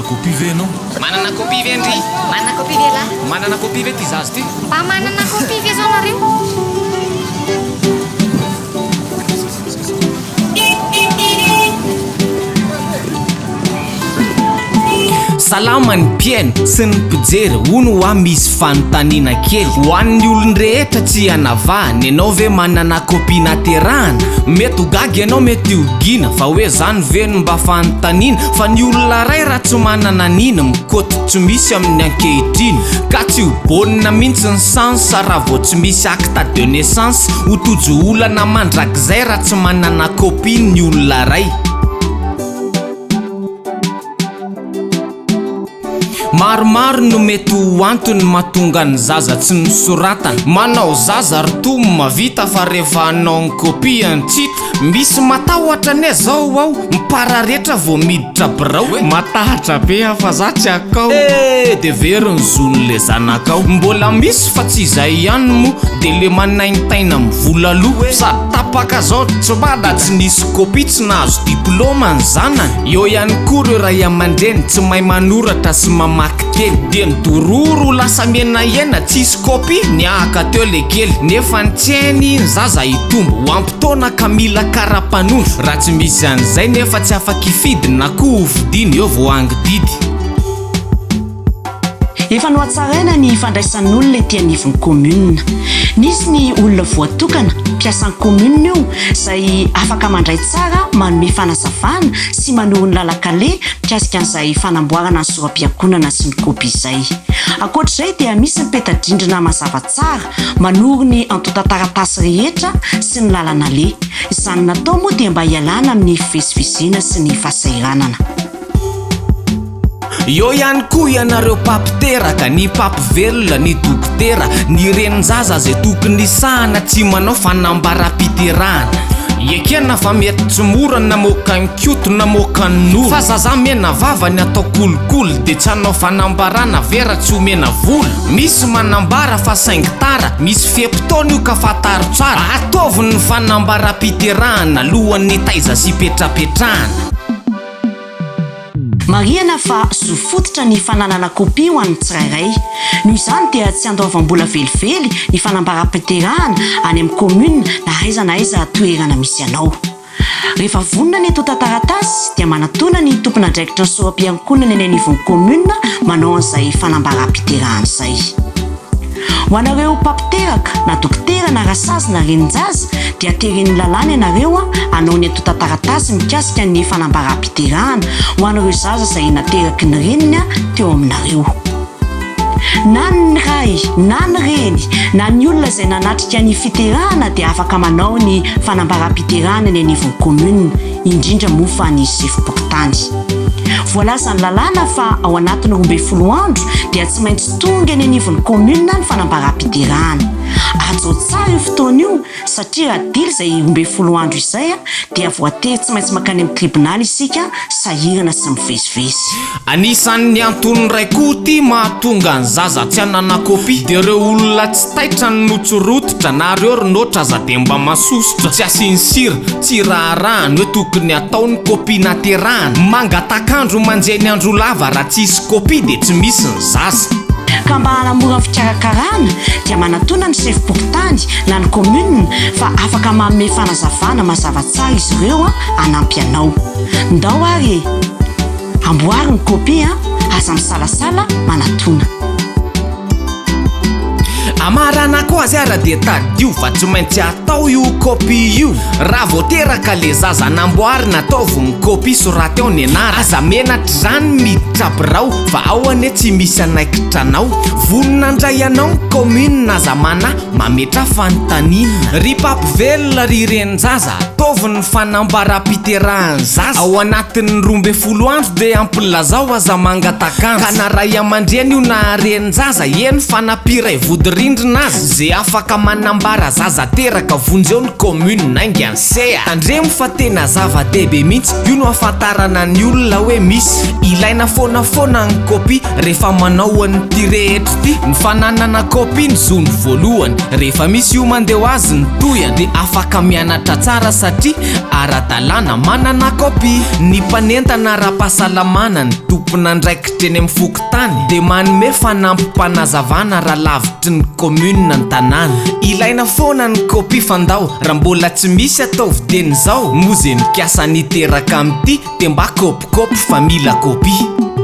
manana copie ve anao? Manana copie ve ndry? Manana copie ve lahy? Manana copie ve ty zazy ty? Mba manana copie ve zao nareo? Salama ny mpiaino sy ny mpijery hono hoa misy fanontaniana kely ho an'ny olon-drehetra tsy hanavahany ianao ve manana copie naterahana mety ho gaga ianao mety hogina fa hoe zany veno mba fanontaniana fa ny olona ray raha tsy manana nina mikoty tsy misy amin'ny ankehitriny ka tsy ho bonina mihitsy ny sens raha vao tsy misy acte de naissance ho tojo olana mandrakizay raha tsy manana copie ny olona ray. Maromaro no mety ho antony mahatonga ny zaza tsy nosoratana manao zaza ryto mavita fa rehefa anao ny copie antsita misy matahotra ne zao ao mipararetra vao miditra birao matahatra be afa za tsy akao de very ny zon'le zanakao mbola misy fa tsy izay ihany mo de le manaintaina mivola loha sady tapaka zao tsy bada tsy nisy copie tsy nahazo diplôma ny zanany eo ihany koa reo ray aman-dreny tsy mahay manoratra sy mamaky teny de midororo lasa menahena tsisy copie niahaka teo le kely nefa ny tsainy ny zaza hitombo ho ampitaona ka mila karapanondro raha tsy misy an'izay nefa tsy afaka ifidiny na koa hovidiny eo vao angididy. Efa nohatsaraina ny fandraisan'olona ety anivon'ny commune. Nisy ny olona voatokana mpiasan'ny commune io izay afaka mandray tsara manome fanazavana sy maneho ny lalakale mikasika an'izay fanamboarana ny soram-piangonana sy ny copie izay. Ankoatr'izay dia misy ny peta-drindrina mazava tsara manoro ny antotan-taratasy rehetra sy ny lalana le. Izany natao moa dia mba hialana amin'ny fivezivezena sy ny fahasahiranana. Eo ihany koa ianareo papiteraka ny papivelona ny dokotera ny renin-jaza zay tokony isahana tsy manao fanambaram-piterahana ekena fa mety tsy mora namoaka ny kioto namoaka ny noro fa zaza mena vavany atao kolokolo de tsy hanao fanambarana vera tsy omena vola misy manambara fa 5 tara misy fepitaona io ka fataro tsara ataovy ny fanambaram-piterahana alohan'ny taiza sy petrapetrahana. Marihana fa zofototra ny fananana copie ho an'ny tsirairay. Noho izany dia tsy andoavam-bola velively ny fanambaram-piterahana any amin'ny commune na aiza na aiza toerana misy anao. Rehefa vonona ny eto taratasy dia manatona ny tompon'andraikitra ny soram-piangonana eny anivon'ny commune manao an'izay fanambaram-piterahana izay. Ho anareo papiteraka na dokotera na rasazy na renin-jaza dia teren'ny lalàna ianareo anao ny eto taratasy mikasika ny fanambaram-piterahana ho anareo zaza izay nateraky ny reniny teo aminareo. Na ny ray, na ny reny, na ny olona izay nanatrika ny fiterahana dia afaka manao ny fanambaram-piterahana ny anivon'ny commune, indrindra moa fa ny sefim-pokotany. Voalaza ny lalàna fa ao anatin'ny 12 andro dia tsy maintsy tonga ny anivon'ny commune ny fanambaram-piterahana. Ajo tsara io fotoana io satria raha dila izay 12 andro izay dia voatery tsy maintsy makany amin'ny tribunal isika sahirana sy mivezivezy. Anisan'ny antony ray koa ty mahatonga ny zaza tsy hanana copie de reo olona tsy taitra ny notsorototra na reo ronotra aza de mba masosotra tsy asinsira tsy raharahany hoe tokony ataony copie naterahana mangatakandro manjeny andro lava raha tsisy copie de tsy misy ny zaza. Ka mba hanamora ny fikarakarana dia manatona ny sefim-pokotany na ny commune fa afaka manome fanazavana mazava tsara izy ireo hanampy anao. Ndao ary amboary ny copie aza misalasala manatona. Amarana koa azy ara de tadio fa tsy maintsy atao io copie io raha vao teraka le zaza namboarina ataovy ny copie soraty ao ny anara aza menatra zany miditra birao fa ao ane tsy misy anaikitra anao vonona andray anao ny commune aza mana mametra fanontaniana ry papivelona ry renin-jaza ataovy ny fanambaram-piterahany zaza ao anatin'ny 12 andro de ampilazao aza mangatakandro ka na ray aman-dreny io na renin-jaza eny fanampiray vody azy zay afaka manambara zaza teraka vonjeo ny commune nainga ansea tandremo fa tena zava-dehibe mihitsy io no afantarana ny olona hoe misy ilaina foana ny copie rehefa manao an'ity rehetra ty ny fananana copie ny zony voalohany rehefa misy io mandeho azy ny toyany de afaka mianatra tsara satria ara-dalàna manana copie ny mpanentana ara-pahasalamana ny tompona ndraikitra eny amin'ny fokotany dia manome fanampim-panazavana raha lavitry ny commune ny tanàna. Ilaina foana ny kopy fandao raha mbola tsy misy ataovy teny zao moa zay mikasa niteraka amin'ity dia mba kopikopy fa mila kopy.